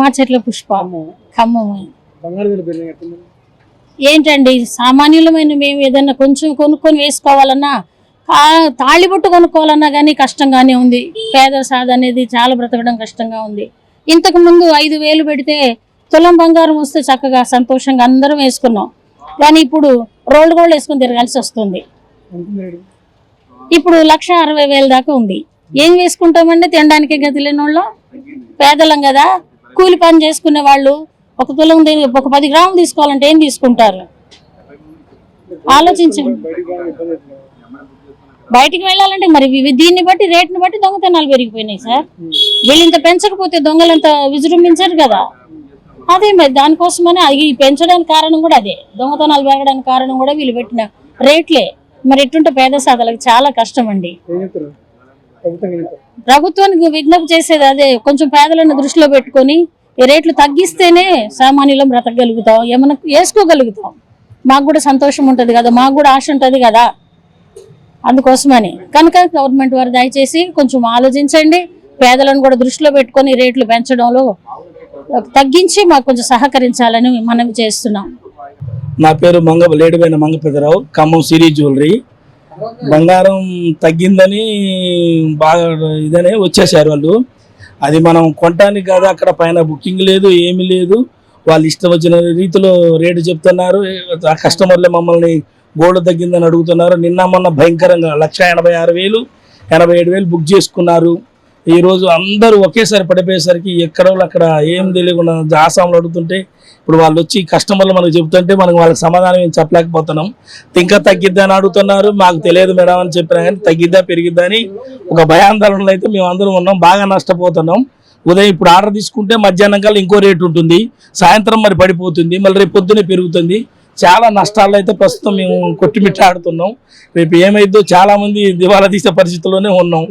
మాచెట్ల పుష్ప, ఖమ్మం. ఏంటండి సామాన్యులమైన మేము ఏదన్నా కొంచెం కొనుక్కొని వేసుకోవాలన్నా, తాళిబొట్టు కొనుక్కోవాలన్నా కానీ కష్టంగానే ఉంది. పేద సాధ అనేది చాలా బ్రతకడం కష్టంగా ఉంది. ఇంతకు ముందు 5,000 పెడితే తులం బంగారం వస్తే చక్కగా సంతోషంగా అందరం వేసుకున్నాం. కానీ ఇప్పుడు రోల్డ్ గోల్డ్ వేసుకొని తిరగాల్సి వస్తుంది. ఇప్పుడు 1,60,000 దాకా ఉంది. ఏం వేసుకుంటామంటే తినడానికే గతి లేని వాళ్ళు, పేదలం కదా. కూలి పని చేసుకునే వాళ్ళు ఒక తులం ఒక 10 గ్రాములు తీసుకోవాలంటే ఏం తీసుకుంటారు? ఆలోచించండి. బయటికి వెళ్ళాలంటే మరి దీన్ని బట్టి రేట్ని బట్టి దొంగతనాలు పెరిగిపోయినాయి సార్. వీళ్ళు ఇంత పెంచకపోతే దొంగలంతా విజృంభించారు కదా. అదే మరి దానికోసమనే అది పెంచడానికి కారణం కూడా అదే, దొంగతనాలు పెరగడానికి కారణం కూడా వీళ్ళు పెట్టిన రేట్లే. మరి ఎట్టుంటే పేద సాధలకు చాలా కష్టం అండి. ప్రభుత్వానికి విజ్ఞప్తి చేసేది అదే, కొంచెం పేదలను దృష్టిలో పెట్టుకొని ఈ రేట్లు తగ్గిస్తేనే సామాన్యులం బ్రతకగలుగుతాం, ఏమన్నా వేసుకోగలుగుతాం. మాకు కూడా సంతోషం ఉంటుంది కదా, మాకు కూడా ఆశ ఉంటుంది కదా. అందుకోసమని కనుక గవర్నమెంట్ వారు దయచేసి కొంచెం ఆలోచించండి. పేదలను కూడా దృష్టిలో పెట్టుకొని రేట్లు పెంచడంలో తగ్గించి మాకు కొంచెం సహకరించాలని మనం చేస్తున్నాం. నా పేరు లేడిపోయిన మంగపెద్దరావు, ఖమ్మం సిరీ జ్యువెలరీ. బంగారం తగ్గిందని బాగా ఇదనే వచ్చేసారు వాళ్ళు. అది మనం కొనడానికి కాదు, అక్కడ పైన బుకింగ్ లేదు, ఏమీ లేదు. వాళ్ళు ఇష్టం వచ్చిన రీతిలో రేటు చెప్తున్నారు. ఆ కస్టమర్లే మమ్మల్ని గోల్డ్ తగ్గిందని అడుగుతున్నారు. నిన్న మొన్న భయంకరంగా 1,86,000, 87,000 బుక్ చేసుకున్నారు. ఈరోజు అందరూ ఒకేసారి పడిపోయేసరికి ఎక్కడ అక్కడ ఏం తెలియకుండా ఆసాములు అడుగుతుంటే ఇప్పుడు వాళ్ళు వచ్చి కస్టమర్లు మనకు చెబుతుంటే మనకు వాళ్ళకి సమాధానం ఏం చెప్పలేకపోతున్నాం. ఇంకా తగ్గిద్దా అని అడుగుతున్నారు. మాకు తెలియదు మేడం అని చెప్పినా కానీ తగ్గిద్దా పెరిగిద్దా అని ఒక భయాందోళనలో అయితే మేము అందరం ఉన్నాం. బాగా నష్టపోతున్నాం. ఉదయం ఇప్పుడు ఆర్డర్ తీసుకుంటే మధ్యాహ్నం కల్లా ఇంకో రేటు ఉంటుంది, సాయంత్రం మరి పడిపోతుంది, మళ్ళీ రేపు పొద్దునే పెరుగుతుంది. చాలా నష్టాలు అయితే ప్రస్తుతం మేము కొట్టిమిట్టాడుతున్నాం. రేపు ఏమైందో చాలా మంది దివాలా తీసే పరిస్థితుల్లోనే ఉన్నాం.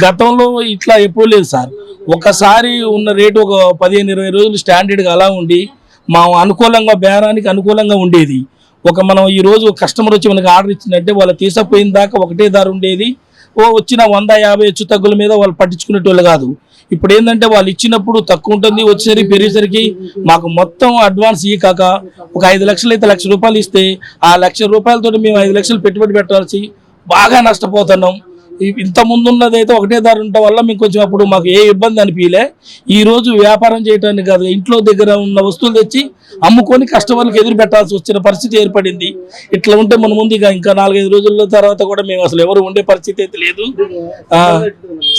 గతంలో ఇట్లా ఎప్పుడు లేదు సార్. ఒకసారి ఉన్న రేటు ఒక 15-20 రోజులు స్టాండర్డ్గా అలా ఉండి మా అనుకూలంగా బేరానికి అనుకూలంగా ఉండేది. మనం ఈరోజు కస్టమర్ వచ్చి మనకి ఆర్డర్ ఇచ్చిందంటే వాళ్ళు తీసుకుపోయిన దాకా ఒకటే ధర ఉండేది. వచ్చిన 100-50 హెచ్చు తగ్గుల మీద వాళ్ళు పట్టించుకునేటోళ్ళు కాదు. ఇప్పుడు ఏంటంటే వాళ్ళు ఇచ్చినప్పుడు తక్కువ ఉంటుంది, వచ్చేసరికి పెరిగేసరికి మాకు మొత్తం అడ్వాన్స్ కాక ఒక 5 లక్షలు అయితే ₹1,00,000 ఇస్తే ఆ ₹1,00,000 మేము 5 లక్షలు పెట్టుబడి పెట్టాల్సి బాగా నష్టపోతున్నాం. ఇంత ముందున్నది అయితే ఒకటే ధర ఉండటం వల్ల మేము కొంచెం అప్పుడు మాకు ఏ ఇబ్బంది అనిపించలే. ఈ రోజు వ్యాపారం చేయడానికి కాదు, ఇంట్లో దగ్గర ఉన్న వస్తువులు తెచ్చి అమ్ముకొని కస్టమర్లకు ఎదురు పెట్టాల్సి వచ్చిన పరిస్థితి ఏర్పడింది. ఇట్లా ఉంటే మన ముందు ఇంకా 4-5 రోజుల తర్వాత కూడా మేము అసలు ఎవరు ఉండే పరిస్థితి అయితే లేదు.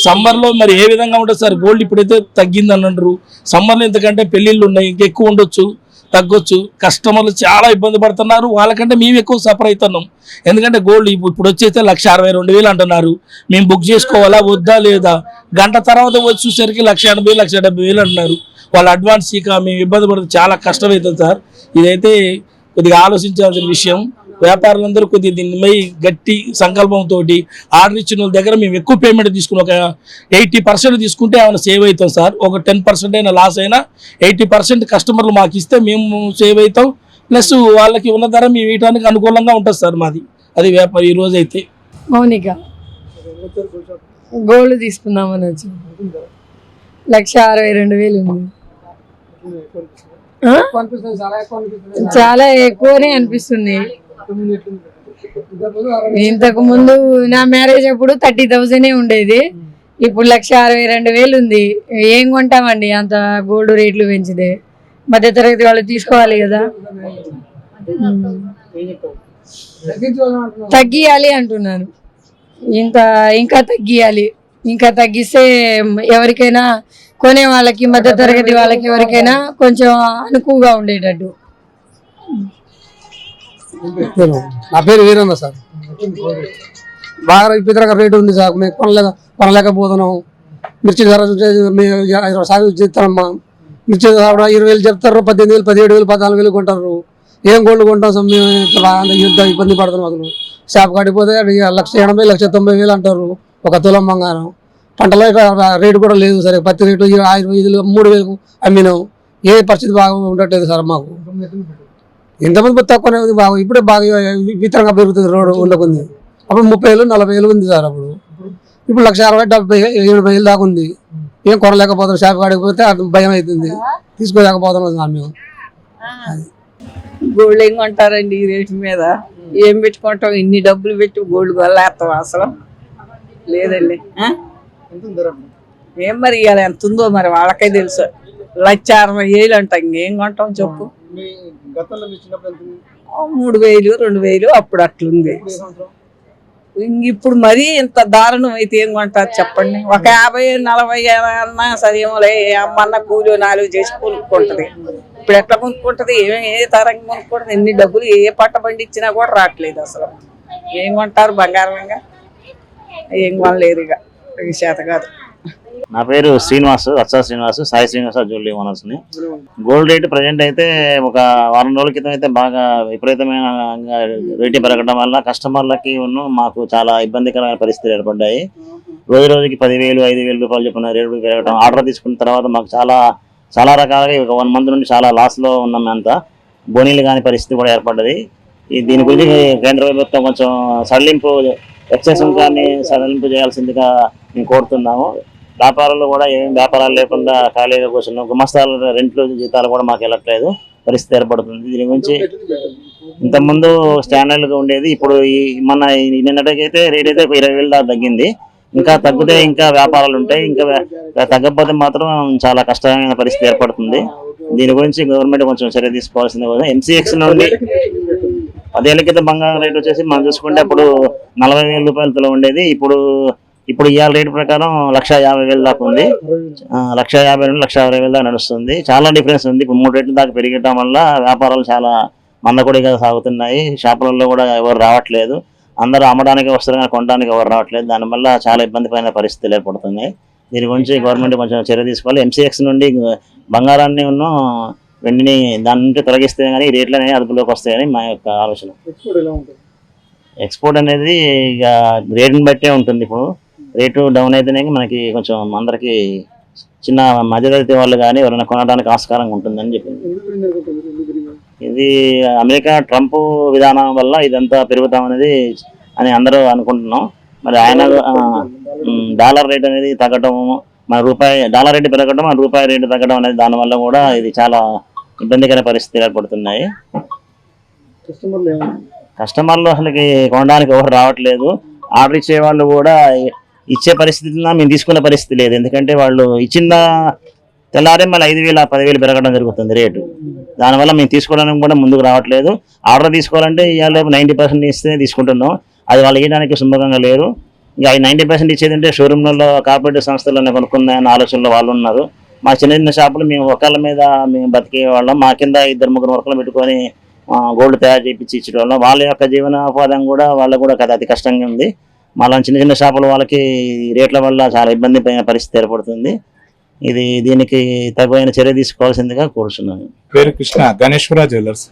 సమ్మర్లో మరి ఏ విధంగా ఉంటుంది సార్? గోల్డ్ ఇప్పుడైతే తగ్గిందని అంటారు. సమ్మర్లో ఎందుకంటే పెళ్ళిళ్ళు ఉన్నాయి, ఇంకెక్కువ ఉండొచ్చు, తగ్గొచ్చు. కస్టమర్లు చాలా ఇబ్బంది పడుతున్నారు. వాళ్ళకంటే మేము ఎక్కువ సఫర్ అవుతున్నాం. ఎందుకంటే గోల్డ్ ఇప్పుడు వచ్చేస్తే 1,62,000 అంటున్నారు. మేము బుక్ చేసుకోవాలా వద్దా లేదా? గంట తర్వాత వచ్చి చూసరికి 1,80,000, 1,70,000 అంటున్నారు. వాళ్ళు అడ్వాన్స్ మేము ఇబ్బంది పడితే చాలా కష్టమవుతుంది సార్. ఇదైతే కొద్దిగా ఆలోచించాల్సిన విషయం. వ్యాపారులందరూ కొద్దిగా దీనిపై గట్టి సంకల్పంతో ఆర్డర్ ఇచ్చిన వాళ్ళ దగ్గర మేము ఎక్కువ పేమెంట్ తీసుకుని ఒక 80% తీసుకుంటే ఏమైనా సేవ్ అవుతాం సార్. ఒక 10% అయినా లాస్ అయినా 80% కస్టమర్లు మాకు ఇస్తే మేము సేవ్ అవుతాం. ప్లస్ వాళ్ళకి ఉన్న ధర మేము ఇవ్వడానికి అనుకూలంగా ఉంటుంది సార్. మాది అది వ్యాపారం. ఈ రోజు అయితే మౌనిక గోల్డ్ తీసుకుందామని వచ్చి 1,62,000 ఉంది. చాలా ఎక్కువనే అనిపిస్తుంది. ఇంతకు ముందు నా మ్యారేజ్ అప్పుడు 30,000 ఉండేది, ఇప్పుడు 1,62,000 ఉంది. ఏం కొంటామండి అంత గోల్డ్ రేట్లు పెంచితే? మధ్యతరగతి వాళ్ళు తీసుకోవాలి కదా. తగ్గియాలి అంటున్నాను. ఇంకా తగ్గియాలి. ఇంకా తగ్గిస్తే ఎవరికైనా కొనే వాళ్ళకి, మధ్యతరగతి వాళ్ళకి, ఎవరికైనా కొంచెం అనుకువగా ఉండేటట్టు. నా పేరు వీరన్న సార్. బాగా విపరీతంగా రేటు ఉంది సార్. మేము కొనలేకపోతున్నాం. మిర్చి ధర సాగు చేస్తారమ్మా. మిర్చి ధర 20,000 చెప్తారు, 18,000, 17,000, 14,000 కొంటారు. ఏం గోల్డ్ కొంటాం సార్? మేము ఎంత ఇబ్బంది పడుతున్నాం. అసలు షాప్ కాడిపోతే 1,80,000, 1,90,000 అంటారు ఒక తులం బంగారం. పంటలో రేటు కూడా లేదు సరే. పత్తి రేటు 5,000, 3,000 అమ్మినాం. ఏ పరిస్థితి బాగా ఉండట్లేదు సార్ మాకు. ఇంతమంది తక్కువనే ఉంది. బాగా ఇప్పుడే బాగా వితరంగా పెరుగుతుంది రోడ్డు ఉండకుంది. అప్పుడు 30,000, 40,000 ఉంది సార్. అప్పుడు ఇప్పుడు 1,60,000, 70,000, 70,000 దాకా ఉంది. ఏం కొనలేకపోతున్నాం, షాప్ కాడికి పోతే అది భయం అవుతుంది, తీసుకోలేకపోతున్నాం మేము. గోల్డ్ ఏం కొంటారండి ఈ రేటు మీద? ఏం పెట్టుకుంటాం? ఇన్ని డబ్బులు పెట్టి గోల్డ్ కొనలేస్తాం అసలు లేదండి. ఏం మరి ఇవాళ ఎంత ఉందో మరి వాళ్ళకే తెలుసు. 1,60,000 అంట, ఇంకేం కొంటాం చెప్పు. 3,000 2,000 అప్పుడు అట్లుంది. ఇప్పుడు మరీ ఇంత దారుణం అయితే ఏం కొంటారు చెప్పండి? ఒక 50-40 అన్నా సరేమోలే, అమ్మన్న కూలి 4 చేసి కొనుక్కుంటది. ఇప్పుడు ఎట్లా కొనుక్కుంటది? ఏ తరంగా కొనుక్కుంటది? ఎన్ని డబ్బులు ఏ పట్ట బండి ఇచ్చినా కూడా రావట్లేదు అసలు. ఏం కొంటారు? బంగారంగా ఏం కొనలేదు ఇక, చేత కాదు. నా పేరు శ్రీనివాసు, రత్సా శ్రీనివాసు, సాయి శ్రీనివాస జ్యువెలరీ ఓనర్స్ని. గోల్డ్ రేటు ప్రజెంట్ అయితే ఒక వారం రోజుల క్రితం అయితే బాగా విపరీతమైన రేటు పెరగడం వల్ల కస్టమర్లకి మాకు చాలా ఇబ్బందికరమైన పరిస్థితులు ఏర్పడ్డాయి. రోజు రోజుకి 10,000 5,000 రూపాయలు చెప్పిన రేటు పెరగడం, ఆర్డర్ తీసుకున్న తర్వాత మాకు చాలా రకాలుగా ఒక 1 మంత్ నుండి చాలా లాస్లో ఉన్నాం. అంతా బోనీలు కాని పరిస్థితి కూడా ఏర్పడ్డది. దీని గురించి కేంద్ర ప్రభుత్వం కొంచెం సడలింపు, ఎక్సైజ్ సుంకాన్ని సడలింపు చేయాల్సిందిగా మేము కోరుతున్నాము. వ్యాపారాలు కూడా ఏం వ్యాపారాలు లేకుండా ఖాళీగా కూర్చున్నాం. గుమస్తాల రెంట్లు జీతాలు కూడా మాకు వెళ్ళట్లేదు పరిస్థితి ఏర్పడుతుంది. దీని గురించి ఇంతకుముందు స్టాండర్డ్గా ఉండేది, ఇప్పుడు నిన్నటికైతే రేట్ అయితే 20,000 దాకా తగ్గింది. ఇంకా తగ్గితే ఇంకా వ్యాపారాలు ఉంటాయి, ఇంకా తగ్గకపోతే మాత్రం చాలా కష్టమైన పరిస్థితి ఏర్పడుతుంది. దీని గురించి గవర్నమెంట్ కొంచెం చర్య తీసుకోవాల్సింది. MCX నుండి 10 ఏళ్ల క్రితం బంగారం రేట్ వచ్చేసి మనం చూసుకుంటే అప్పుడు 40,000 రూపాయలతో ఉండేది. ఇప్పుడు ఇవాళ రేటు ప్రకారం 1,50,000 దాకా ఉంది. 1,50,000 నుండి 1,60,000 దాకా నడుస్తుంది. చాలా డిఫరెన్స్ ఉంది. ఇప్పుడు 3 రేట్ల దాకా పెరిగటం వల్ల వ్యాపారాలు చాలా మందకొడిగా సాగుతున్నాయి. షాపులలో కూడా ఎవరు రావట్లేదు. అందరూ అమ్మడానికి వస్తారు కానీ కొనడానికి ఎవరు రావట్లేదు. దానివల్ల చాలా ఇబ్బందికరమైన పరిస్థితులు ఏర్పడుతున్నాయి. దీని గురించి గవర్నమెంట్ కొంచెం చర్య తీసుకోవాలి. MCX నుండి బంగారాన్ని వెండిని దాని నుండి తొలగిస్తే కానీ ఈ రేట్లు అనేవి అదుపులోకి వస్తాయని మా యొక్క ఆలోచన. ఎక్స్పోర్ట్ అనేది ఇక రేటుని బట్టే ఉంటుంది. ఇప్పుడు రేటు డౌన్ అయితేనే మనకి కొంచెం అందరికి చిన్న మధ్యతరగతి వాళ్ళు కానీ ఎవరైనా కొనడానికి ఆస్కారంగా ఉంటుందని చెప్పింది. ఇది అమెరికా ట్రంప్ విధానం వల్ల ఇదంతా పెరుగుతామనేది అని అందరూ అనుకుంటున్నాం. మరి ఆయన డాలర్ రేట్ అనేది తగ్గడం, మన డాలర్ రేటు పెరగడం, మన రూపాయి రేటు తగ్గడం అనేది దానివల్ల కూడా ఇది చాలా ఇబ్బందికర పరిస్థితులు ఏర్పడుతున్నాయి. కస్టమర్లు అసలుకి కొనడానికి ఎవరు రావట్లేదు. ఆర్డర్ ఇచ్చే వాళ్ళు కూడా ఇచ్చే పరిస్థితిలో మేము తీసుకునే పరిస్థితి లేదు. ఎందుకంటే వాళ్ళు ఇచ్చిన తెల్లారే మళ్ళీ 5,000 10,000 పెరగడం జరుగుతుంది రేటు. దానివల్ల మేము తీసుకోవడానికి కూడా ముందుకు రావట్లేదు. ఆర్డర్ తీసుకోవాలంటే ఇవాళ 90% ఇస్తే తీసుకుంటున్నాం. అది వాళ్ళు ఇవ్వడానికి సుముఖంగా లేరు. ఇంకా 90% ఇచ్చేదంటే షోరూమ్లలో కార్పొరేట్ సంస్థలను కొనుక్కున్నాయన్న ఆలోచనలో వాళ్ళు ఉన్నారు. మా చిన్న షాపులు మేము ఒకళ్ళ మీద మేము బతికే వాళ్ళం. మా కింద 2-3 వర్కర్లు పెట్టుకొని గోల్డ్ తయారు చేయించి ఇచ్చడం వాళ్ళ యొక్క జీవనోపాధం కూడా వాళ్ళకు కూడా అతి కష్టంగా ఉంది. మళ్ళీ చిన్న షాపుల వాళ్ళకి రేట్ల వల్ల చాలా ఇబ్బంది పడిన పరిస్థితి ఏర్పడుతుంది. దీనికి తగిన చర్య తీసుకోవాల్సిందిగా కోరుచున్నాను. పేరు కృష్ణ, గణేశ్వర జ్యువెలర్స్.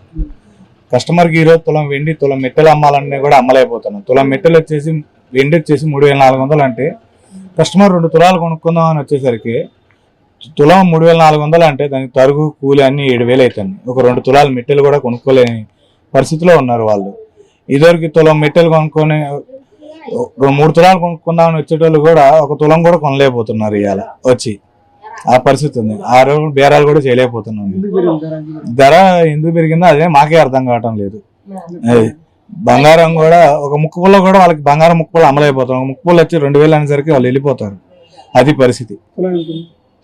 కస్టమర్కి ఈరోజు తులం వెండి, తులం మెట్టెలు అమ్మాలన్నీ కూడా అమ్మలేకపోతున్నాం. తులం మెట్టెలు వచ్చేసి వెండి వచ్చేసి 3,400 అంటే కస్టమర్ 2 తులాలు కొనుక్కుందాం అని వచ్చేసరికి తులం 3,400 అంటే దానికి తరుగు కూలి అన్ని 7,000 అవుతుంది. ఒక 2 తులాలు మెట్టెలు కూడా కొనుక్కోలేని పరిస్థితిలో ఉన్నారు వాళ్ళు. ఇదివరకు తులం మెట్టెలు కొనుక్కొని 3 తులాలు కొనుక్కుందామని వచ్చేటోళ్ళు కూడా 1 తులం కూడా కొనలేకపోతున్నారు. ఇవాళ వచ్చి ఆ పరిస్థితి ఉంది. ఆ రోజు బేరాలు కూడా చేయలేకపోతున్నాం. ధర ఎందుకు పెరిగిందో అదే మాకే అర్థం కావటం లేదు. అది బంగారం కూడా ఒక ముక్కుపుల్ల కూడా వాళ్ళకి బంగారం ముక్కుపుల్ల అమ్మలేకపోతాం. ముక్కుపుల్ల వచ్చి 2,000 అనేసరికి వాళ్ళు వెళ్ళిపోతారు. అది పరిస్థితి.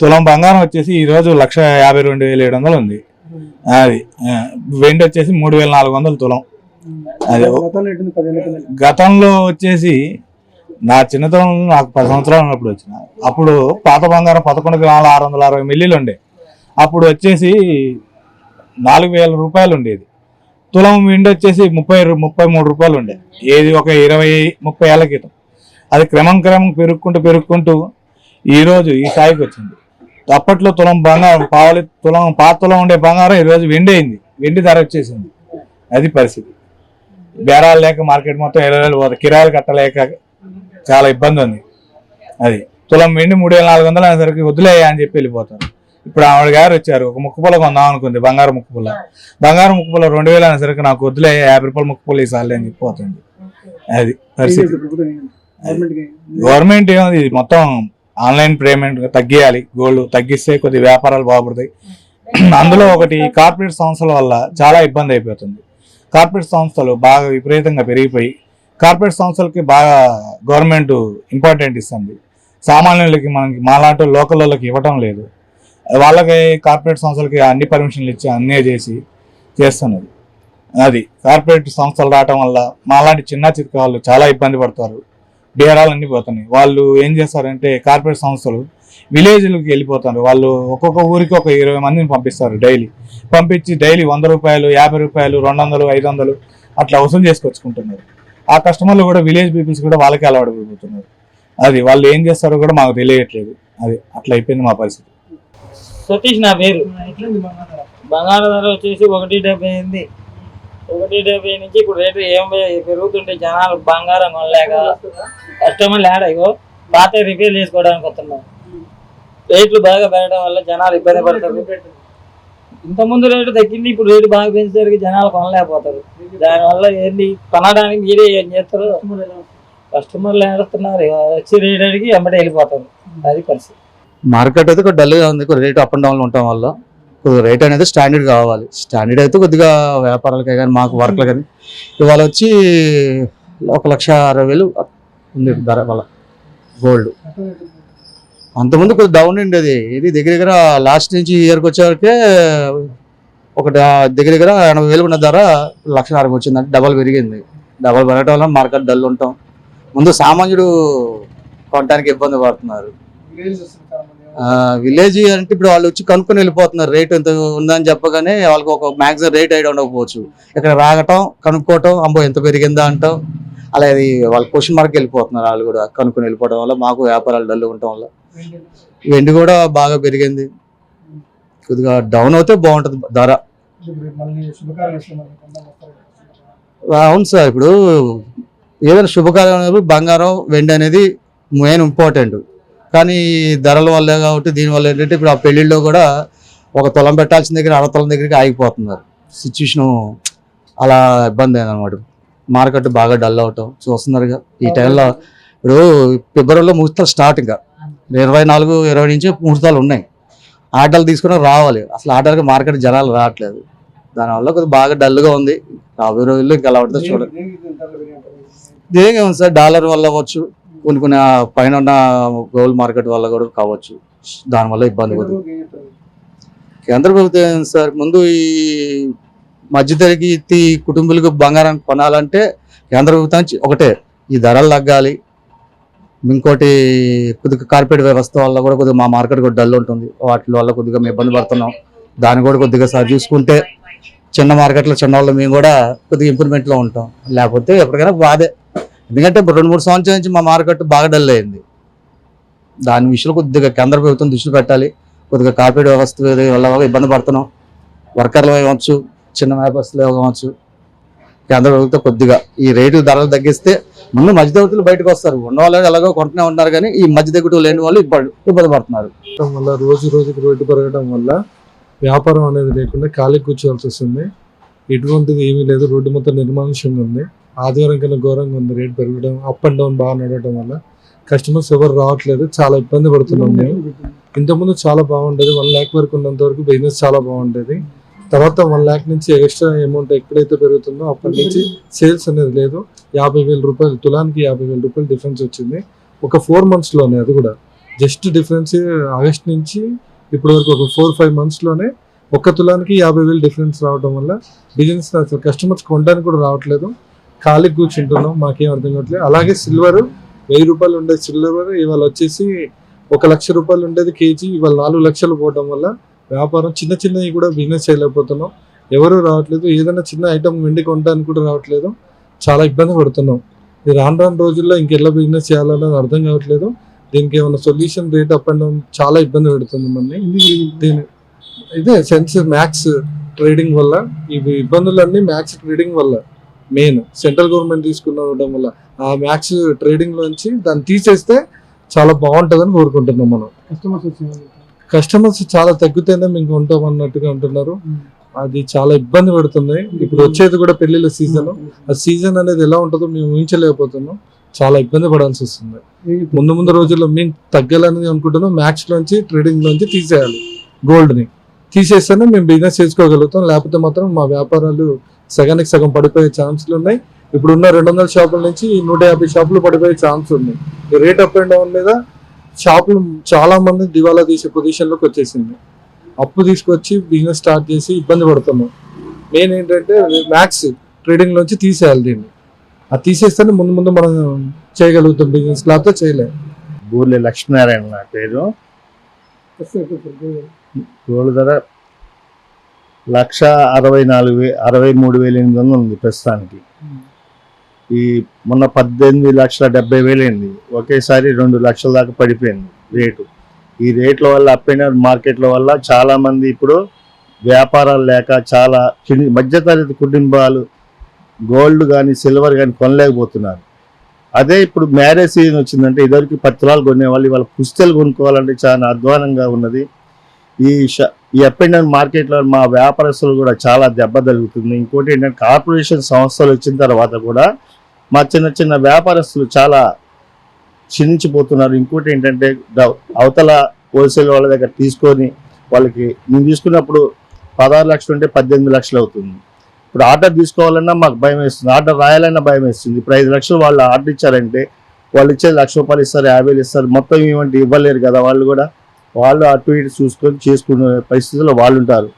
తులం బంగారం వచ్చేసి ఈ రోజు 1,52,700 ఉంది. అది వెండి వచ్చేసి 3,400 తులం. అది గతంలో వచ్చేసి నా చిన్నతనం నాకు 10 సంవత్సరాలు ఉన్నప్పుడు వచ్చిన అప్పుడు పాత బంగారం 11 గ్రాముల 660 మిల్లీలు ఉండే. అప్పుడు వచ్చేసి 4,000 రూపాయలు ఉండేది. తులం వెండి వచ్చేసి 33 రూపాయలు ఉండే. ఏది ఒక 20-30 ఏళ్ల క్రితం. అది క్రమం పెరుగుకుంటూ ఈరోజు ఈ స్థాయికి వచ్చింది. అప్పట్లో తులం బంగారం పాత తులం ఉండే బంగారం ఈరోజు వెండి అయింది. వెండి ధర వచ్చేసింది. అది పరిస్థితి. బేరాలు లేక మార్కెట్ మొత్తం 20,000 పోతుంది. కిరాయిలు కట్టలేక చాలా ఇబ్బంది ఉంది. అది తులం వెండి 3,400 అనేసరికి వదిలేయా అని చెప్పి వెళ్ళిపోతారు. ఇప్పుడు ఆవిడ గారు వచ్చారు, ఒక ముక్కుపుల్ల కొందాం అనుకుంది, బంగారు ముక్కుపుల్ల 2,000 అనేసరికి నాకు వదిలేయా 50 రూపాయల ముక్కుపుల్ల ఈసారి అని చెప్పిపోతుంది. అది పరిస్థితి. గవర్నమెంట్ ఏమది మొత్తం ఆన్లైన్ పేమెంట్ తగ్గియాలి, గోల్డ్ తగ్గిస్తే కొద్ది వ్యాపారాలు బాగుపడతాయి. అందులో ఒకటి కార్పొరేట్ సంస్థల వల్ల చాలా ఇబ్బంది అయిపోతుంది. కార్పొరేట్ సంస్థలు బాగా విపరీతంగా పెరిగిపోయి కార్పొరేట్ సంస్థలకి బాగా గవర్నమెంట్ ఇంపార్టెంట్ ఇస్తుంది. సామాన్యులకి మనకి మాలాంటి లోకల్ వాళ్ళకి ఇవ్వటం లేదు. వాళ్ళకి కార్పొరేట్ సంస్థలకి అన్ని పర్మిషన్లు ఇచ్చి అన్నీ చేస్తున్నది. అది కార్పొరేట్ సంస్థలు రావటం వల్ల మాలాంటి చిన్న చితక వాళ్ళు చాలా ఇబ్బంది పడతారు. బేరాలన్నీ పోతున్నాయి. వాళ్ళు ఏం చేస్తారంటే కార్పొరేట్ సంస్థలు విలేజ్లకి వెళ్ళిపోతారు. వాళ్ళు ఒక్కొక్క ఊరికి ఒక 20 మందిని పంపిస్తారు. పంపించి డైలీ 100 రూపాయలు, 50 రూపాయలు, 200, 500 అట్లా వసూలు చేసుకొచ్చుకుంటున్నారు. ఆ కస్టమర్లు కూడా విలేజ్ పీపుల్స్ కూడా వాళ్ళకే అలవాటు పడిపోతున్నారు. అది వాళ్ళు ఏం చేస్తారో కూడా మాకు తెలియట్లేదు. అది అట్లా అయిపోయింది మా పరిస్థితి. సతీష్ నా పేరు. బంగారం ధర వచ్చేసి 1.78. 1.70 నుంచి ఇప్పుడు రేటు ఏం పెరుగుతుంటే జనాలు బంగారం కొనలేక కస్టమర్లు ఆడగో పాత రిపేర్ చేసుకోవడానికి వస్తున్నారు. రేట్లు బాగా పెరగడం వల్ల జనాలు ఇబ్బంది పడతారు. ఇంతకుముందు రేటు తగ్గింది, ఇప్పుడు రేటు బాగా పెంచేసరికి జనాలు కొనలేకపోతారు. దానివల్ల ఏంటి కొనడానికి మీరే ఏం చేస్తారు, కస్టమర్లు ఏడుస్తున్నారు, వచ్చి రేట్ అడిగి వెంబడి వెళ్ళిపోతారు. అది పరిస్థితి. మార్కెట్ అయితే కొద్దిగా డల్గా ఉంది. కొద్దిగా రేటు అప్ అండ్ డౌన్ ఉండటం వల్ల కొద్దిగా రేట్ అనేది స్టాండర్డ్ కావాలి. స్టాండర్డ్ అయితే కొద్దిగా వ్యాపారాలకే కానీ మాకు వర్క్లు కానీ ఇవాళ వచ్చి 1,60,000 ఉంది ధర వాళ్ళ గోల్డ్. అంతకుముందు కొద్దిగా డౌన్ ఉండేది. ఇది దగ్గర లాస్ట్ నుంచి ఇయర్కి వచ్చేవరకే ఒక దగ్గర 80,000 ఉన్న ధర 1,60,000 వచ్చిందంటే డబల్ పెరిగింది. డబల్ పెరగటం వల్ల మార్కెట్ డల్ ఉంటాం. ముందు సామాన్యుడు కొనడానికి ఇబ్బంది పడుతున్నారు. విలేజ్ అంటే ఇప్పుడు వాళ్ళు వచ్చి కనుక్కొని వెళ్ళిపోతున్నారు. రేట్ ఎంత ఉందని చెప్పగానే వాళ్ళకి ఒక మ్యాక్సిమం రేట్ ఐడియా ఉండకపోవచ్చు. ఇక్కడ రాగటం, కనుక్కోవటం, అమ్మో ఎంత పెరిగిందా అంటాం. అలా అది వాళ్ళు క్వశ్చన్ మార్క్ వెళ్ళిపోతున్నారు. వాళ్ళు కూడా కనుక్కొని వెళ్ళిపోవడం వల్ల మాకు వ్యాపారాలు డల్ ఉండటం వల్ల వెండి కూడా బాగా పెరిగింది. కొద్దిగా డౌన్ అవుతే బాగుంటుంది ధర. అవును సార్, ఇప్పుడు ఏదైనా శుభకార్యం బంగారం, వెండి అనేది మెయిన్ ఇంపార్టెంట్. కానీ ధరల వల్లే కాబట్టి దీనివల్ల ఏంటంటే ఇప్పుడు ఆ పెళ్లిళ్ళలో కూడా ఒక తులం పెట్టాల్సిన దగ్గర 60 తులం దగ్గరికి ఆగిపోతున్నారు. సిచ్యువేషను అలా ఇబ్బంది అయింది అనమాట. మార్కెట్ బాగా డల్ అవటం చూస్తున్నారుగా. ఈ టైంలో ఇప్పుడు ఫిబ్రవరిలో ముహూర్తాలు స్టార్ట్, ఇంకా 24, 20 నుంచి ముహూర్తాలు ఉన్నాయి. ఆర్డర్లు తీసుకుని రావాలి. అసలు ఆర్డర్కి మార్కెట్ జనాలు రావట్లేదు. దానివల్ల కొద్దిగా బాగా డల్గా ఉంది. రాబోయే రోజుల్లో ఇంకా అలా ఉంటుంది చూడండి. దేనికే ఉంది సార్, డాలర్ వల్ల అవ్వచ్చు, కొన్ని పైన ఉన్న గోల్డ్ మార్కెట్ వల్ల కూడా కావచ్చు. దానివల్ల ఇబ్బంది పడుతుంది. కేంద్ర ప్రభుత్వం సార్ ముందు ఈ మధ్యతరగతి కుటుంబాలకు బంగారం కొనాలంటే కేంద్ర ప్రభుత్వం ఒకటే ఈ ధరలు తగ్గాలి. ఇంకోటి కొద్దిగా కార్పొరేట్ వ్యవస్థ వల్ల కూడా కొద్దిగా మా మార్కెట్ కూడా డల్ ఉంటుంది. వాటి వల్ల కొద్దిగా మేము ఇబ్బంది పడుతున్నాం. దాన్ని కూడా కొద్దిగా సార్ చూసుకుంటే చిన్న మార్కెట్లో చిన్న వాళ్ళు మేము కూడా కొద్దిగా ఇంప్రూవ్మెంట్లో ఉంటాం. లేకపోతే ఎప్పటికైనా బాధే. ఎందుకంటే 2-3 సంవత్సరాల నుంచి మా మార్కెట్ బాగా డల్ అయింది. దాని విషయంలో కొద్దిగా కేంద్ర ప్రభుత్వం దృష్టి పెట్టాలి. కొద్దిగా కార్పొరేట్ వ్యవస్థ వల్ల ఇబ్బంది పడుతున్నాం. వర్కర్లు ఇవ్వచ్చు, చిన్న వ్యాపారస్తులు ఇవ్వచ్చు. కేంద్ర ప్రభుత్వం కొద్దిగా ఈ రేటు ధరలు తగ్గిస్తే ముందు మధ్యతరగతులు బయటకు వస్తారు. ఉన్న వాళ్ళు ఎలాగో కొంటూనే ఉన్నారు, కానీ ఈ మధ్యతరగతులు లేని వాళ్ళు ఇబ్బంది పడుతున్నారు. రోజుకి రేటు పెరగడం వల్ల వ్యాపారం అనేది లేకుండా ఖాళీ కూర్చోవాల్సి వస్తుంది. ఎటువంటిది ఏమీ లేదు. రోడ్డు మొత్తం నిర్మానుష్యంగా ఉంది. ఆదివారం కన్నా ఘోరంగా ఉంది. రేటు పెరగడం, అప్ అండ్ డౌన్ బాగా నడవడం వల్ల కస్టమర్స్ ఎవరు రావట్లేదు. చాలా ఇబ్బంది పడుతున్నాం మేము. ఇంతకుముందు చాలా బాగుండేది. 1 lakh వరకు ఉన్నంత వరకు బిజినెస్ చాలా బాగుండేది. తర్వాత 1 lakh నుంచి ఎక్స్ట్రా అమౌంట్ ఎక్కడైతే పెరుగుతుందో అప్పటి నుంచి సేల్స్ అనేది లేదు. 50,000 రూపాయలు, తులానికి 50,000 రూపాయలు డిఫరెన్స్ వచ్చింది ఒక 4 monthsలోనే. అది కూడా జస్ట్ డిఫరెన్స్ ఆగస్ట్ నుంచి ఇప్పటి వరకు ఒక 4-5 monthsలోనే ఒక్క తులానికి 50,000 డిఫరెన్స్ రావడం వల్ల బిజినెస్ అసలు కస్టమర్స్ కొనడానికి కూడా రావట్లేదు. ఖాళీ కూర్చుంటున్నాం. మాకేం అర్థం కావట్లేదు. అలాగే సిల్వర్ 1000 రూపాయలు ఉండేది సిల్వర్ ఇవాళ వచ్చేసి 1,00,000 రూపాయలు ఉండేది కేజీ. ఇవాళ 4 లక్షలు పోవడం వల్ల వ్యాపారం చిన్నవి కూడా బిజినెస్ చేయలేకపోతున్నాం. ఎవరు రావట్లేదు. ఏదైనా చిన్న ఐటమ్ వెండి కొనడానికి కూడా రావట్లేదు. చాలా ఇబ్బంది పడుతున్నాం. ఇది రాను రోజుల్లో ఇంకెలా బిజినెస్ చేయాలన్నది అర్థం కావట్లేదు. దీనికి ఏమైనా solution, rate up and down చాలా ఇబ్బంది పెడుతుంది మనని. ఇదే సెన్స్ మ్యాక్స్ ట్రేడింగ్ వల్ల ఈ ఇబ్బందులన్నీ మ్యాక్స్ ట్రేడింగ్ వల్ల మెయిన్ సెంట్రల్ గవర్నమెంట్ తీసుకున్న వల్ల ఆ మ్యాక్స్ ట్రేడింగ్ లోంచి దాన్ని తీసేస్తే చాలా బాగుంటుందని కోరుకుంటున్నాం మనం. కస్టమర్స్ చాలా తగ్గితేనే మేము కొంటాం అన్నట్టుగా అంటున్నారు. అది చాలా ఇబ్బంది పడుతుంది. ఇప్పుడు వచ్చేది కూడా పెళ్లిళ్ళ సీజన్. ఆ సీజన్ అనేది ఎలా ఉంటుందో మేము ఊహించలేకపోతున్నాం. చాలా ఇబ్బంది పడాల్సి వస్తుంది. ముందు రోజుల్లో మేము తగ్గాలని అనుకుంటున్నాం. మ్యాక్స్ లోంచి ట్రేడింగ్ లోంచి తీసేయాలి, గోల్డ్ ని తీసేస్తేనే మేము బిజినెస్ చేసుకోగలుగుతాం. లేకపోతే మాత్రం మా వ్యాపారాలు సగానికి సగం పడిపోయే ఛాన్సులు ఉన్నాయి. ఇప్పుడున్న 200 షాపుల నుంచి 150 షాపులు పడిపోయే ఛాన్స్ ఉంది. ఈ రేట్ అప్ అండ్ డౌన్ మీద షాపులు చాలా మంది దివాలా తీసే పొజిషన్ లోకి వచ్చేసింది. అప్పు తీసుకొచ్చి బిజినెస్ స్టార్ట్ చేసి ఇబ్బంది పడుతున్నాం. మెయిన్ ఏంటంటే మ్యాక్స్ ట్రేడింగ్ లోంచి తీసేయాలి దీన్ని. అది తీసేస్తేనే ముందు మనం చేయగలుగుతాం బిజినెస్, లేకపోతే చేయలేము. బూర్లే లక్ష్మీనారాయణ నా పేరు. గోల్డ్ ధర 1,63,800 ఉంది ప్రస్తుతానికి. ఈ మొన్న 18,70,000 అయింది. ఒకేసారి 2 లక్షల దాకా పడిపోయింది రేటు. ఈ రేట్ల వల్ల అప్ అండ్ డౌన్ మార్కెట్ల వల్ల చాలా మంది ఇప్పుడు వ్యాపారాలు లేక చాలా మధ్యతరగతి కుటుంబాలు గోల్డ్ కానీ సిల్వర్ కానీ కొనలేకపోతున్నారు. అదే ఇప్పుడు మ్యారేజ్ సీజన్ వచ్చిందంటే ఇదివరకు 10 తులాలు కొనేవాళ్ళు ఇవాళ పుస్తలు కొనుక్కోవాలంటే చాలా అధ్వానంగా ఉన్నది. ఈ అప్ అండ్ డౌన్ మార్కెట్లో మా వ్యాపారస్తులు కూడా చాలా దెబ్బ తగులుతుంది. ఇంకోటి ఏంటంటే కార్పొరేషన్ సంస్థలు వచ్చిన తర్వాత కూడా మా చిన్న వ్యాపారస్తులు చాలా క్షీణించిపోతున్నారు. ఇంకోటి ఏంటంటే అవతల హోల్సేల్ వాళ్ళ దగ్గర తీసుకొని వాళ్ళకి మేము తీసుకున్నప్పుడు 16 లక్షలు ఉంటే 18 లక్షలు అవుతుంది. ఇప్పుడు ఆర్డర్ తీసుకోవాలన్నా మాకు భయం వేస్తుంది, ఆర్డర్ రాయాలన్నా భయం వేస్తుంది. ఇప్పుడు 5 లక్షలు వాళ్ళు ఆర్డర్ ఇచ్చారంటే వాళ్ళు ఇచ్చేది ₹1,00,000 ఇస్తారు, 50,000 ఇస్తారు, మొత్తం ఏమంటే ఇవ్వలేరు కదా. వాళ్ళు అటు ఇటు చూసుకొని చేసుకునే పరిస్థితుల్లో వాళ్ళు ఉంటారు.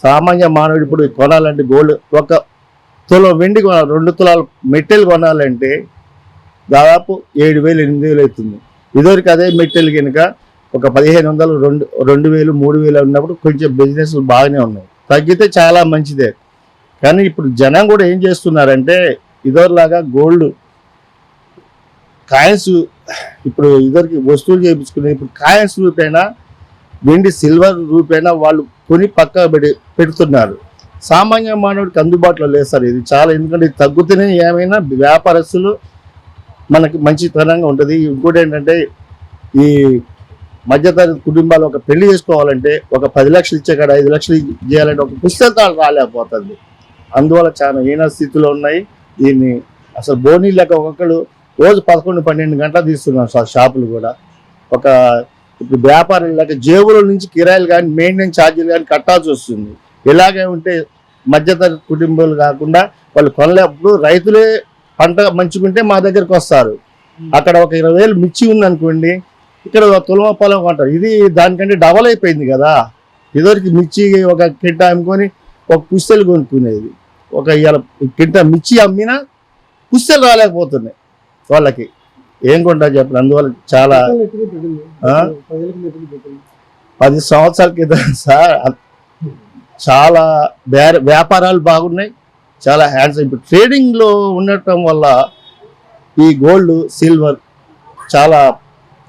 సామాన్య మానవుడు ఇప్పుడు కొనాలంటే గోల్డ్ 1 తులం వెండి కొనాలి, 2 తులాలు మెట్టెలు కొనాలంటే దాదాపు 7,000 8,000 అవుతుంది. ఇదివరకు అదే మెట్టెలు కనుక ఒక 1,500 2,000 3,000 ఉన్నప్పుడు కొంచెం బిజినెస్ బాగానే ఉన్నాయి. తగ్గితే చాలా మంచిదే. కానీ ఇప్పుడు జనం కూడా ఏం చేస్తున్నారంటే ఇదివరలాగా గోల్డ్ కాయిన్స్, ఇప్పుడు ఇదివరకు వస్తువులు చేయించుకునే ఇప్పుడు కాయిన్స్ రూపేణా వెండి సిల్వర్ రూపేణా వాళ్ళు కొని పక్క పెడుతున్నారు. సామాన్య మానవుడికి అందుబాటులో లేదు సార్ ఇది చాలా. ఎందుకంటే ఇది తగ్గుతూనే ఏమైనా వ్యాపారస్తులు మనకి మంచితనంగా ఉంటుంది. ఇంకోటి ఏంటంటే ఈ మధ్యతరగతి కుటుంబాలు ఒక పెళ్లి చేసుకోవాలంటే ఒక 10 లక్షలు ఇచ్చే కాడ 5 లక్షలు చేయాలంటే ఒక పుస్తకాలు రాలేకపోతుంది. అందువల్ల చాలా హీన స్థితిలో ఉన్నాయి. దీన్ని అసలు బోనీ లెక్క ఒక్కొక్కరు రోజు 11-12 గంటలు తీస్తున్నారు సార్ షాపులు కూడా. ఇప్పుడు వ్యాపారం లేక జేబుల నుంచి కిరాయిలు కానీ మెయింటెనెన్స్ ఛార్జీలు కానీ కట్టాల్సి వస్తుంది. ఇలాగే ఉంటే మధ్యతరగతి కుటుంబాలు కాకుండా వాళ్ళు కొనలేప్పుడు రైతులే పంట మంచుకుంటే మా దగ్గరకు వస్తారు. అక్కడ ఒక 20,000 మిర్చి ఉందనుకోండి, ఇక్కడ తులమ పొలం కొంటారు. ఇది దానికంటే డబల్ అయిపోయింది కదా. ఇదివరకు మిర్చి ఒక కింట అమ్ముకొని ఒక పుస్తలు కొనుక్కునేది. ఇవాళ కింట మిర్చి అమ్మినా పుస్తలు రాలేకపోతున్నాయి వాళ్ళకి. ఏం కొంటా చెప్పండి. అందువల్ల చాలా 10 సంవత్సరాల క్రితం సార్ చాలా వ్యాపారాలు బాగున్నాయి, చాలా హ్యాండ్స్. ఇప్పుడు ట్రేడింగ్లో ఉండటం వల్ల ఈ గోల్డ్ సిల్వర్ చాలా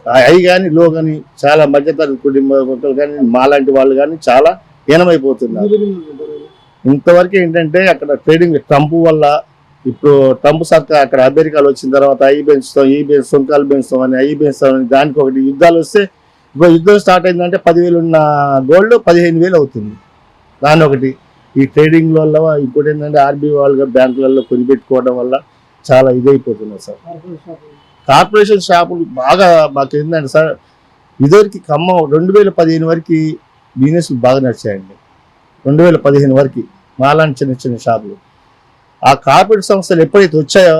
హై కానీ లో కానీ చాలా మధ్యతరగతి కుటుంబాలు కానీ మాలాంటి వాళ్ళు కానీ చాలా హీనమైపోతున్నారు. ఇంతవరకు ఏంటంటే అక్కడ ట్రేడింగ్ ట్రంప్ వల్ల ఇప్పుడు ట్రంప్ సర్కార్ అక్కడ అమెరికాలో వచ్చిన తర్వాత అవి పెంచుతాం, ఈ సుంకాలు పెంచుతాం అని, అవి పెంచుతామని, దానికి ఒకటి యుద్ధాలు వస్తే ఇప్పుడు యుద్ధం స్టార్ట్ అయిందంటే 10,000 ఉన్న గోల్డ్ 15,000 అవుతుంది. దాని ఒకటి ఈ ట్రేడింగ్ వల్ల. ఇంకోటి ఏంటంటే ఆర్బీఐ వాళ్ళగా బ్యాంకులలో కొనిపెట్టుకోవడం వల్ల చాలా ఇదైపోతున్నాయి సార్. కార్పొరేషన్ షాపులు బాగా మాకు ఏంటంటే సార్ ఇదివరకు ఖమ్మం 2015 వరకు బిజినెస్ బాగా నడిచాయండి. 2015 వరకు మాలాంటి చిన్న షాపులు. ఆ కార్పొరేట్ సంస్థలు ఎప్పుడైతే వచ్చాయో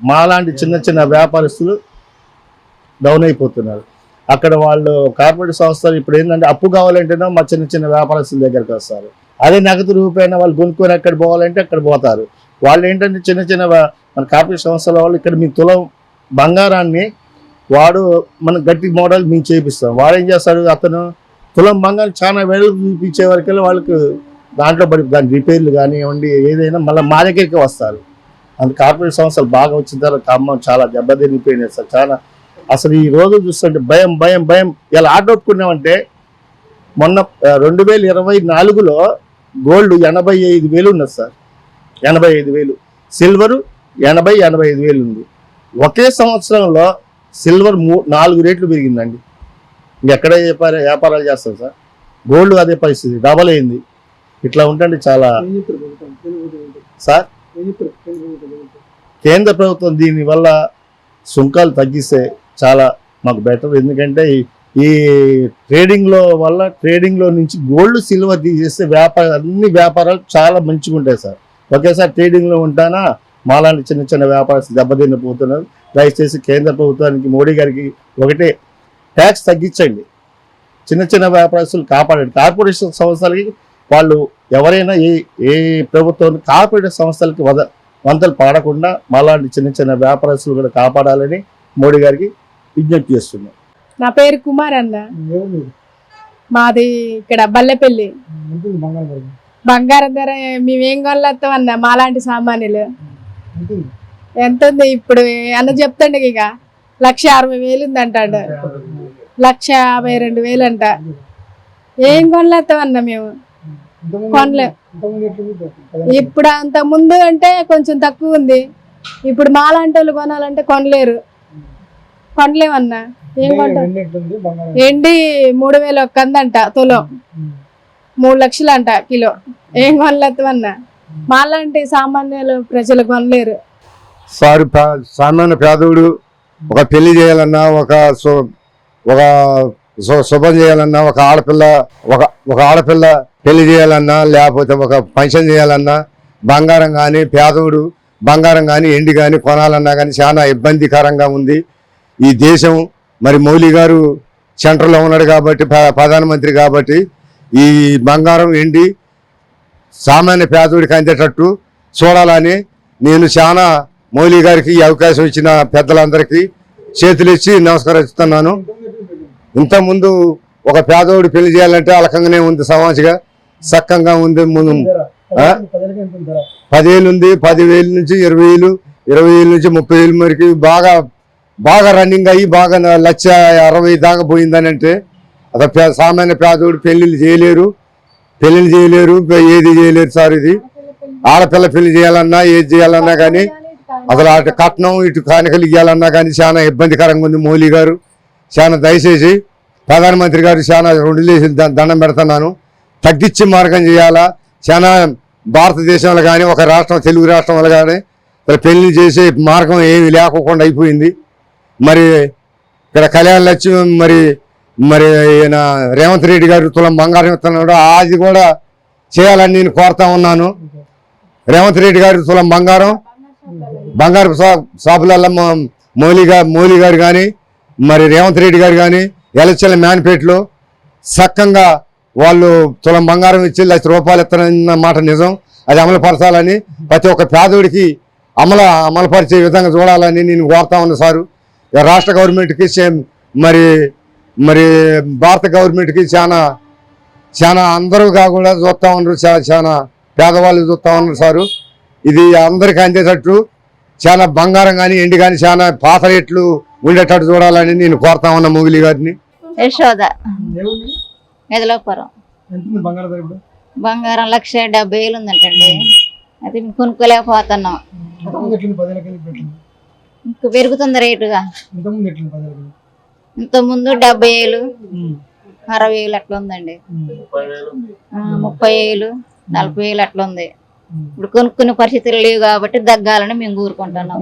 మాలాంటి చిన్న వ్యాపారస్తులు డౌన్ అయిపోతున్నారు. అక్కడ వాళ్ళు కార్పొరేట్ సంస్థలు ఇప్పుడు ఏంటంటే అప్పు కావాలంటేనే మా చిన్న వ్యాపారస్తుల దగ్గరికి వస్తారు. అదే నగదు రూపాయన వాళ్ళు కొనుక్కొని అక్కడ పోవాలంటే అక్కడ పోతారు. వాళ్ళు ఏంటంటే చిన్న మన కార్పొరేట్ సంస్థల వాళ్ళు ఇక్కడ మీ తులం బంగారాన్ని వాడు మన గట్టి మోడల్ మేము చేపిస్తాం. వాడు ఏం చేస్తాడు, అతను తులం బంగారం చాలా వేలు చూపించే వరకెళ్ళి వాళ్ళకి దాంట్లో పడి దాని రిపేర్లు కానివ్వండి ఏదైనా మళ్ళీ మా దగ్గరికి వస్తారు. అందుకు కార్పొరేట్ సంస్థలు బాగా వచ్చిన తర్వాత ఖమ్మం చాలా దెబ్బతిరిగిపోయినాయి సార్. చాలా అసలు ఈ రోజు చూస్తుంటే భయం. ఇలా ఆటోట్టుకున్నామంటే మొన్న 2024లో గోల్డ్ 85,000 ఉన్నది సార్. 85,000 సిల్వరు 85,000 ఉంది. ఒకే సంవత్సరంలో సిల్వర్ 4 రేట్లు పెరిగిందండి. ఇంకెక్కడ వ్యాపారాలు చేస్తాం సార్. గోల్డ్ అదే పరిస్థితి డబల్ అయింది. ఇట్లా ఉంటుంది చాలా సార్. కేంద్ర ప్రభుత్వం దీనివల్ల సుంకాలు తగ్గిస్తే చాలా మాకు బెటర్. ఎందుకంటే ఈ ట్రేడింగ్లో నుంచి గోల్డ్ సిల్వర్ తీసేస్తే అన్ని వ్యాపారాలు చాలా మంచిగా ఉంటాయి సార్. ఒకేసారి ట్రేడింగ్లో ఉంటానా మాలాంటి చిన్న చిన్న వ్యాపారస్తులు దెబ్బతిన్నపోతున్నారు. దయచేసి కేంద్ర ప్రభుత్వానికి మోడీ గారికి ఒకటే ట్యాక్స్ తగ్గించండి, చిన్న చిన్న వ్యాపారస్తులు కాపాడండి. కార్పొరేషన్ సంస్థలకి వాళ్ళు ఎవరైనా ఏ ప్రభుత్వం కార్పొరేట్ సంస్థలకి వంతలు పాడకుండా మాలాంటి చిన్న చిన్న వ్యాపారస్తులు కూడా కాపాడాలని మోడీ గారికి విజ్ఞప్తి చేస్తున్నాం. నా పేరు కుమార్ అన్న, మాది ఇక్కడ బల్లెపల్లి. బంగారం ధర మేమేం కొనలేస్తాం అన్న, మాలాంటి సామాన్యులు ఎంత ఉంది ఇప్పుడు అన్న చెప్తాండి. ఇక 1,60,000 ఉంది అంటాడు, 1,52,000 అంట. ఏం కొనలేస్తాం అన్న, మేము కొనలే. ఇప్పుడు అంత ముందు అంటే కొంచెం తక్కువ ఉంది, ఇప్పుడు మాలాంటి వాళ్ళు కొనాలంటే కొనలేమన్నా. ఏం కొంటాం? ఎండి 3,000 ఒక్కందంట తులం, 3 లక్షలు అంట కిలో. ఏం కొనలేస్తామన్నా, మాలాంటి సామాన్యులు ప్రజలు కొనలేరు. సామాన్య పేదవుడు ఒక పెళ్లి చేయాలన్నా, ఒక శుభం చేయాలన్నా, ఒక ఆడపిల్ల పెళ్లి చేయాలన్నా, లేకపోతే ఒక ఫంక్షన్ చేయాలన్నా బంగారం కానీ పేదవుడు బంగారం కానీ ఎండి కానీ కొనాలన్నా కానీ చాలా ఇబ్బందికరంగా ఉంది ఈ దేశం. మరి మోడీ గారు సెంటర్లో ఉన్నాడు కాబట్టి, ప్రధానమంత్రి కాబట్టి ఈ బంగారం ఎండి సామాన్య పేదవుడికి అందేటట్టు చూడాలని నేను చాలా మోడీ గారికి ఈ అవకాశం ఇచ్చిన పెద్దలందరికీ చేతులెచ్చి నమస్కరిస్తున్నాను. ఇంతకుముందు ఒక పేదవాడు పెళ్లి చేయాలంటే అలకంగానే ఉంది, సమాజంగా సక్కంగా ఉంది. ముందు 10,000 ఉంది, 10,000 నుంచి 20,000, 20,000 నుంచి 30,000 వరకు బాగా రన్నింగ్ అయ్యి బాగా 1,60,000 దాకా పోయిందని అంటే అసలు సామాన్య పేదవాడు పెళ్లిళ్ళు చేయలేరు, ఏది చేయలేరు సార్. ఇది ఆడపిల్ల పెళ్లి చేయాలన్నా ఏది చేయాలన్నా కానీ అసలు అటు కట్నం ఇటు కానుకలు ఇవ్వాలన్నా కానీ చాలా ఇబ్బందికరంగా ఉంది. మోడీ గారు చాలా దయచేసి ప్రధానమంత్రి గారు చాలా 2 లేసి దండం పెడుతున్నాను, తగ్గించి మార్గం చేయాలా. చాలా భారతదేశంలో కానీ ఒక రాష్ట్రం తెలుగు రాష్ట్రంలో కానీ పెళ్లి చేసే మార్గం ఏమి లేకుండా అయిపోయింది. మరి ఇక్కడ కళ్యాణ లక్ష్మి మరి ఈయన రేవంత్ రెడ్డి గారు తులం బంగారం ఇస్తున్నాడు, అది కూడా చేయాలని నేను కోరుతా ఉన్నాను. రేవంత్ రెడ్డి గారు తులం బంగారు షాపులలో మోలీ గారు కానీ మరి రేవంత్ రెడ్డి గారు కానీ ఎలక్షన్ల మేనిఫెస్టోలో సక్కంగా వాళ్ళు తులం బంగారం ఇచ్చి ₹1,00,000 ఇస్తారన్న మాట నిజం. అది అమలుపరచాలని ప్రతి ఒక్క పేదోడికి అమలుపరిచే విధంగా చూడాలని నేను కోరుతా ఉన్నా సారు. రాష్ట్ర గవర్నమెంట్కి మరి భారత గవర్నమెంట్కి చాలా అందరూ కాకుండా చూస్తూ ఉన్నారు, చాలా పేదవాళ్ళు చూస్తూ ఉన్నారు సారు. ఇది అందరికీ అందేటట్టు చాలా బంగారం కానీ ఎండి కానీ చాలా పాత రేట్లు ఉండేటట్టు చూడాలని నేను కోరుతా ఉన్నా మోదీ గారిని. యశోద, మెదలాపురం. బంగారం 1,70,000 ఉందంటండి, అది కొనుక్కోలేకపోతున్నాం. ఇంకా పెరుగుతుంది రేటుగా. ఇంతకుముందు 70,000, 60,000 అట్లా ఉందండి, 30,000, 40,000 అట్లా ఉంది. ఇప్పుడు కొనుక్కునే పరిస్థితులు లేవు కాబట్టి దగ్గాలని మేము కూరుకుంటున్నాం.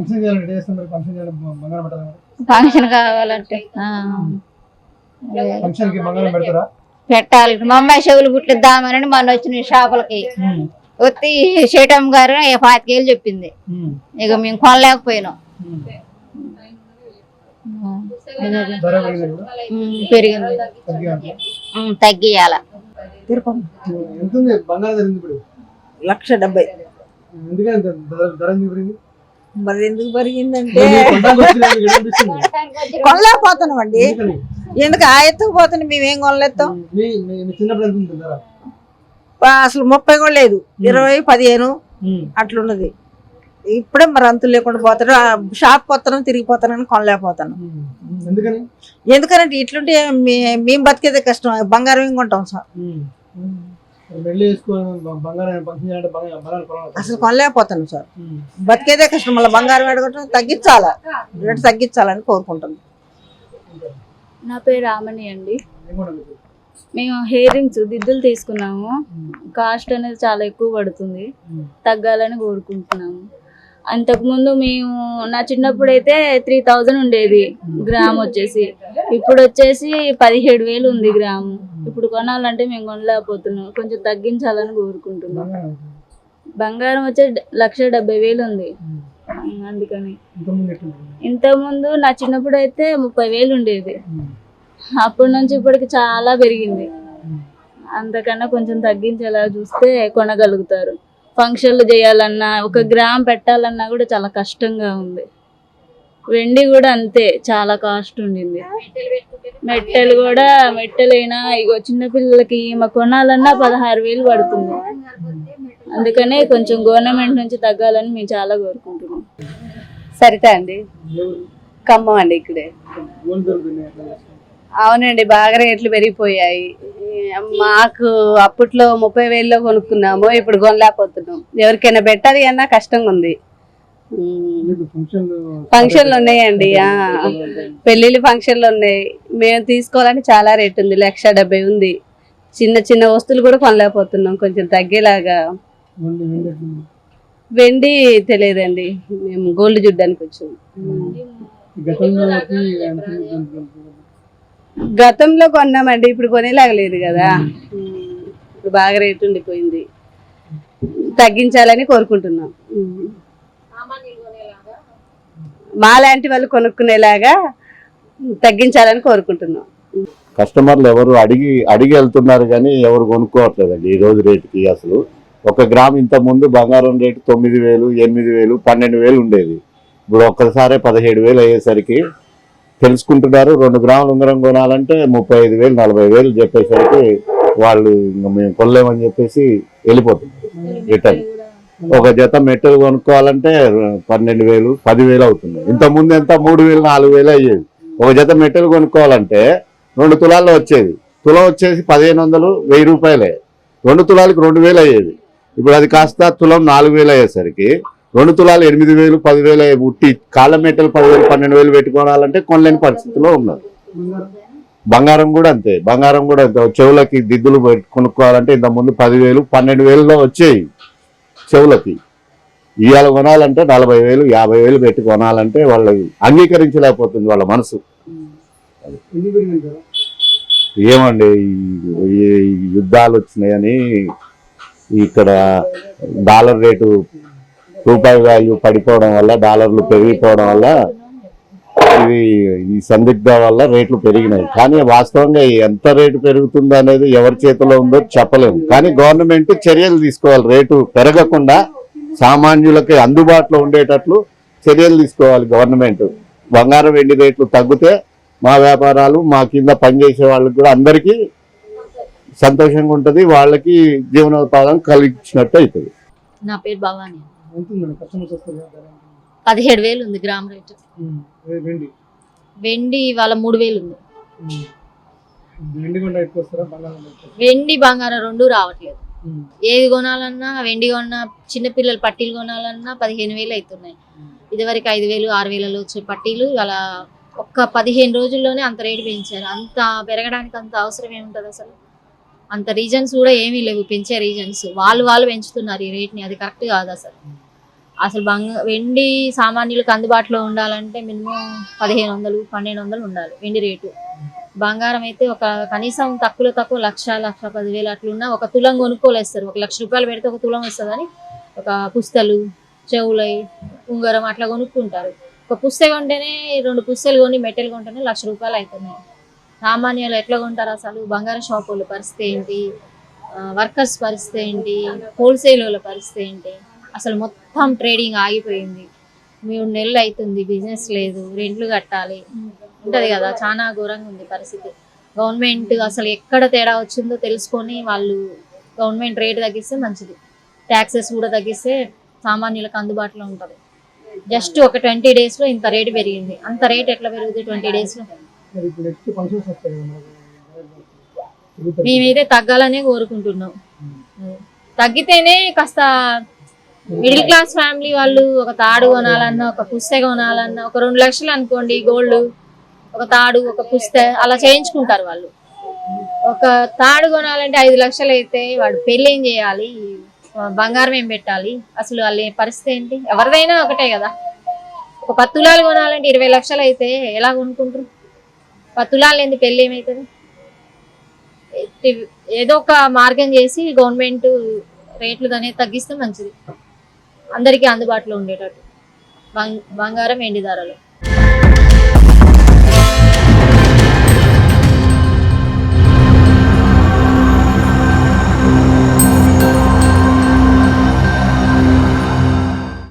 ఫంక్షన్ కావాలంటే పెట్టాలి. మా అమ్మాయి చెవులు గుట్లిద్దామని మొన్న వచ్చిన షాపులకి వచ్చి షేటమ్మ గారు 25,000 చెప్పింది. ఇక మేము కొనలేకపోయినాం, పెరిగింది. తగ్గియాల 1,70,000. మరి ఎందుకు పెరిగిందంటే కొనలేకపోతున్నాం అండి. ఎందుకు ఆయత్తకు పోతున్నాం, మేమేం కొనలేస్తాం. అసలు 30 కూడా లేదు, 20, 15 అట్లున్నది. ఇప్పుడే మరి అంతులు లేకుండా పోతాడు. షాప్ పోతాను తిరిగిపోతానని కొనలేకపోతాను. ఎందుకంటే ఇట్లుంటే మేము బతికేదే కష్టం. బంగారం ఏం కొంటాం సార్, అసలు కొనలేకపోతాను సార్. బతికేదే కష్టం. మళ్ళీ బంగారం అడగటం తగ్గించాలని కోరుకుంటాను. నా పేరు రామణి అండి. మేము హెయిర్ రింగ్స్ దిద్దులు తీసుకున్నాము. కాస్ట్ అనేది చాలా ఎక్కువ పడుతుంది, తగ్గాలని కోరుకుంటున్నాము. అంతకుముందు మేము నా చిన్నప్పుడు అయితే 3000 ఉండేది గ్రామ్ వచ్చేసి. ఇప్పుడు వచ్చేసి 17,000 ఉంది గ్రాము. ఇప్పుడు కొనాలంటే మేము కొనలేకపోతున్నాం. కొంచెం తగ్గించాలని కోరుకుంటున్నాం. బంగారం వచ్చే 1,70,000 ఉంది. అందుకని ఇంతకుముందు నా చిన్నప్పుడు అయితే 30,000 ఉండేది. అప్పటి నుంచి ఇప్పటికి చాలా పెరిగింది. అంతకన్నా కొంచెం తగ్గించేలా చూస్తే కొనగలుగుతారు. ఫంక్షన్లు చేయాలన్నా, ఒక గ్రామ్ పెట్టాలన్నా కూడా చాలా కష్టంగా ఉంది. వెండి కూడా అంతే, చాలా కాస్ట్ ఉండింది. మెట్టలైనా ఇగో చిన్నపిల్లలకి కొనాలన్నా 16,000 పడుతుంది. అందుకనే కొంచెం గవర్నమెంట్ నుంచి తగ్గాలని మేము చాలా కోరుకుంటున్నాం. సరిత అండి, ఖమ్మం అండి ఇక్కడే. అవునండి, బాగా రేట్లు పెరిగిపోయాయి. మాకు అప్పట్లో 30,000లో కొనుక్కున్నాము, ఇప్పుడు కొనలేకపోతున్నాం. ఎవరికైనా పెట్టాలి అన్నా కష్టంగా ఉంది. ఫంక్షన్లు ఉన్నాయండి, పెళ్లిళ్ళు ఫంక్షన్లు ఉన్నాయి. మేము తీసుకోవాలని చాలా రేట్ ఉంది, 1,70,000 ఉంది. చిన్న చిన్న వస్తువులు కూడా కొనలేకపోతున్నాం. కొంచెం తగ్గేలాగా. వెండి తెలియదండి, మేము గోల్డ్ చూడ్డానికి వచ్చాము. గతంలో కొన్నామండి, ఇప్పుడు కొనేలాగలేదు కదా. ఇప్పుడు బాగా రేటు ఉండిపోయింది. తగ్గించాలని కోరుకుంటున్నాం. మా లాంటి వాళ్ళు కొనుక్కునేలాగా తగ్గించాలని కోరుకుంటున్నాం. కస్టమర్లు ఎవరు అడిగి వెళ్తున్నారు కానీ ఎవరు కొనుక్కోవట్లేదండి ఈ రోజు రేటుకి. అసలు 1 గ్రామ్ ఇంత ముందు బంగారం రేటు 9,000, 8,000, 12,000 ఉండేది. ఇప్పుడు ఒక్కసారి 17,000 అయ్యేసరికి తెలుసుకుంటున్నారు. 2 గ్రాములు ఉంగరం కొనాలంటే 35,000, 40,000 చెప్పేసరికి వాళ్ళు ఇంకా మేము కొనలేమని చెప్పేసి వెళ్ళిపోతున్నారు రిటర్న్. ఒక జత మెట్టలు కొనుక్కోవాలంటే 12,000, 10,000 అవుతుంది. ఇంత ముందు ఎంత 3,000, 4,000 అయ్యేది. ఒక జత మెట్టలు కొనుక్కోవాలంటే 2 తులాల్లో వచ్చేది. తులం వచ్చేసి 1,500, 1,000 రూపాయలే. 2 తులాలకు 2,000 అయ్యేది. ఇప్పుడు అది కాస్త తులం 4,000 అయ్యేసరికి 2 తులాలు 8,000, 10,000 ఉట్టి కాళ్ళ మెట్టలు 10,000, 12,000 పెట్టుకోవాలంటే కొనలేని పరిస్థితిలో ఉన్నారు. బంగారం కూడా అంతే. చెవులకి దిద్దులు కొనుక్కోవాలంటే ఇంత ముందు 10,000, 12,000లో వచ్చేవి చెవులకి. ఇవాళ కొనాలంటే 40,000, 50,000 పెట్టి కొనాలంటే వాళ్ళు అంగీకరించలేకపోతుంది వాళ్ళ మనసు. ఏమండి, ఈ యుద్ధాలు వచ్చినాయని ఇక్కడ డాలర్ రేటు, రూపాయి వాల్యూ పడిపోవడం వల్ల, డాలర్లు పెరిగిపోవడం వల్ల ఈ సందిగ్ధ వల్ల రేట్లు పెరిగినాయి. కానీ వాస్తవంగా ఎంత రేటు పెరుగుతుందో అనేది ఎవరి చేతిలో ఉందో చెప్పలేము. కానీ గవర్నమెంట్ చర్యలు తీసుకోవాలి. రేటు పెరగకుండా సామాన్యులకి అందుబాటులో ఉండేటట్లు చర్యలు తీసుకోవాలి గవర్నమెంట్. బంగారం వెండి రేట్లు తగ్గితే మా వ్యాపారాలు, మా కింద పనిచేసే వాళ్ళకి కూడా అందరికీ సంతోషంగా ఉంటుంది. వాళ్ళకి జీవనోపాధం కలిగించినట్టు అవుతుంది. నా పేరు భవానీ. 17,000 ఉంది గ్రామ్ రేటు. వెండి ఇవాళ 3,000 ఉంది. వెండి బంగారం 2 రావట్లేదు. ఏది కొనాలన్నా, వెండి కొన్నా, చిన్నపిల్లల పట్టీలు కొనాలన్నా 15,000 అవుతున్నాయి. ఇదివరకు 5,000, 6,000 వచ్చే పట్టీలు ఇవాళ ఒక్క 15 రోజుల్లోనే అంత రేటు పెంచారు. అంత పెరగడానికి అంత అవసరం ఏముంటుంది అసలు? అంత రీజన్స్ కూడా ఏమీ లేవు పెంచే రీజన్స్. వాళ్ళు పెంచుతున్నారు ఈ రేట్ని. అది కరెక్ట్ కాదు అసలు. వెండి సామాన్యులకు అందుబాటులో ఉండాలంటే మినిమం 1,500, 1,200 ఉండాలి వెండి రేటు. బంగారం అయితే ఒక కనీసం తక్కువ 1,10,000 అట్లున్నా ఒక తులం కొనుక్కోలేస్తారు. 1,00,000 రూపాయలు పెడితే ఒక తులం వస్తుంది. అని ఒక పుస్తలు, చెవులై, ఉంగరం అట్లా కొనుక్కుంటారు. ఒక పుస్తకం కొంటేనే 2 పుస్తలు కొని మెట్టెలు కొంటేనే 1,00,000 రూపాయలు అవుతున్నాయి. సామాన్యులు ఎట్లా కొంటారు అసలు? బంగారం షాప్ వాళ్ళ పరిస్థితి ఏంటి? వర్కర్స్ పరిస్థితి ఏంటి? హోల్సేల్ వాళ్ళ పరిస్థితి ఏంటి? అసలు మొత్తం ట్రేడింగ్ ఆగిపోయింది. 3 నెలలు అవుతుంది, బిజినెస్ లేదు, రెంట్లు కట్టాలి ఉంటుంది కదా. చాలా ఘోరంగా ఉంది పరిస్థితి. గవర్నమెంట్ అసలు ఎక్కడ తేడా వచ్చిందో తెలుసుకొని వాళ్ళు గవర్నమెంట్ రేటు తగ్గిస్తే మంచిది. ట్యాక్సెస్ కూడా తగ్గిస్తే సామాన్యులకు అందుబాటులో ఉంటుంది. జస్ట్ ఒక 20 డేస్లో ఇంత రేటు పెరిగింది. అంత రేట్ ఎట్లా పెరుగుతుంది 20 డేస్లో? మేమైతే తగ్గాలనే కోరుకుంటున్నాం. తగ్గితేనే కాస్త మిడిల్ క్లాస్ ఫ్యామిలీ వాళ్ళు ఒక తాడు కొనాలన్నా, ఒక పుస్తకం కొనాలన్నా, ఒక 2 లక్షలు అనుకోండి గోల్డ్, ఒక తాడు, ఒక పుస్తకం అలా చేయించుకుంటారు వాళ్ళు. ఒక తాడు కొనాలంటే 5 లక్షలు అయితే వాడు పెళ్ళి ఏం చేయాలి? బంగారం ఏం పెట్టాలి అసలు వాళ్ళ పరిస్థితి ఏంటి? ఎవరిదైనా ఒకటే కదా. ఒక 10 తులాలు కొనాలంటే 20 లక్షలు అయితే ఎలా కొనుక్కుంటారు? 10 తులాలు ఏంది పెళ్ళి ఏమవుతుంది? ఏదో ఒక మార్గం చేసి గవర్నమెంట్ రేట్లు అనేది తగ్గిస్తే మంచిది, అందరికీ అందుబాటులో ఉండేటట్టు బంగారం వెండి ధరలు.